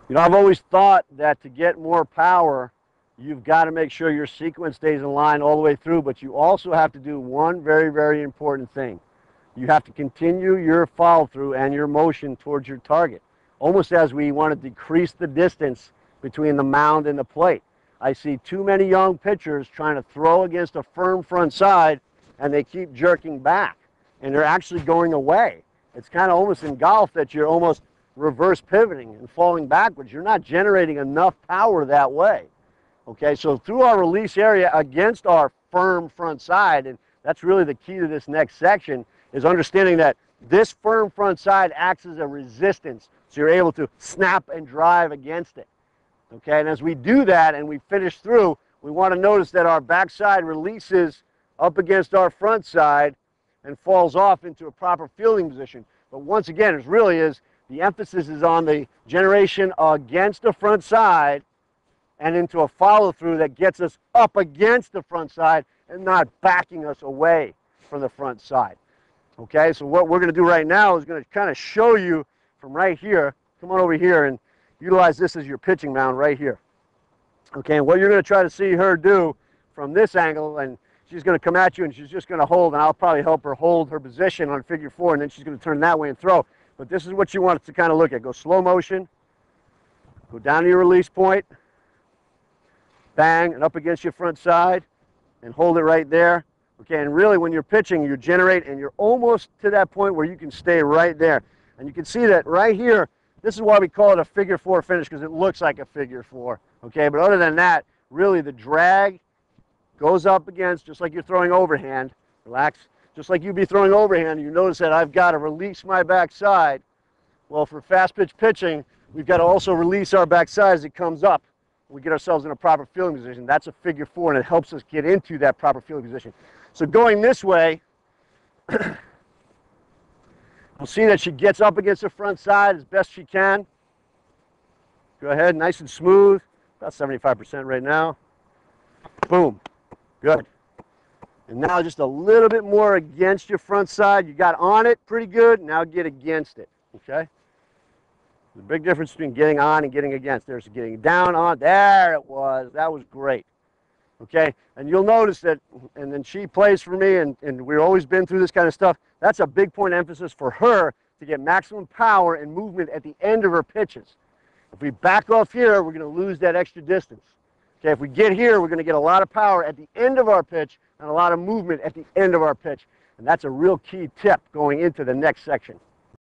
You know, I've always thought that to get more power, you've got to make sure your sequence stays in line all the way through, but you also have to do one very, very important thing. You have to continue your follow through and your motion towards your target, almost as we want to decrease the distance between the mound and the plate. I see too many young pitchers trying to throw against a firm front side, and they keep jerking back, and they're actually going away. It's kind of almost in golf that you're almost reverse pivoting and falling backwards. You're not generating enough power that way. Okay, so through our release area against our firm front side, and that's really the key to this next section, is understanding that this firm front side acts as a resistance, so you're able to snap and drive against it. Okay, and as we do that and we finish through, we want to notice that our backside releases up against our front side and falls off into a proper fielding position. But once again, it really is, the emphasis is on the generation against the front side and into a follow-through that gets us up against the front side and not backing us away from the front side. Okay, so what we're going to do right now is going to kind of show you from right here. Come on over here and utilize this as your pitching mound right here. Okay, and what you're going to try to see her do from this angle, and she's going to come at you and she's just going to hold, and I'll probably help her hold her position on figure four, and then she's going to turn that way and throw. But this is what you want it to kind of look at. Go slow motion, go down to your release point, bang, and up against your front side, and hold it right there. Okay, and really when you're pitching, you generate, and you're almost to that point where you can stay right there. And you can see that right here, this is why we call it a figure four finish, because it looks like a figure four. Okay, but other than that, really the drag goes up against, just like you're throwing overhand. Relax. Just like you'd be throwing overhand, you notice that I've got to release my backside. Well, for fast pitch pitching, we've got to also release our backside as it comes up. We get ourselves in a proper fielding position. That's a figure four, and it helps us get into that proper fielding position. So going this way, you'll see that she gets up against the front side as best she can. Go ahead, nice and smooth, about 75% right now. Boom, good. And now just a little bit more against your front side. You got on it pretty good, now get against it, okay? The big difference between getting on and getting against. There's getting down on, there it was, that was great. Okay, and you'll notice that, and then she plays for me, and we've always been through this kind of stuff. That's a big point of emphasis for her to get maximum power and movement at the end of her pitches. If we back off here, we're going to lose that extra distance. Okay, if we get here, we're going to get a lot of power at the end of our pitch and a lot of movement at the end of our pitch. And that's a real key tip going into the next section.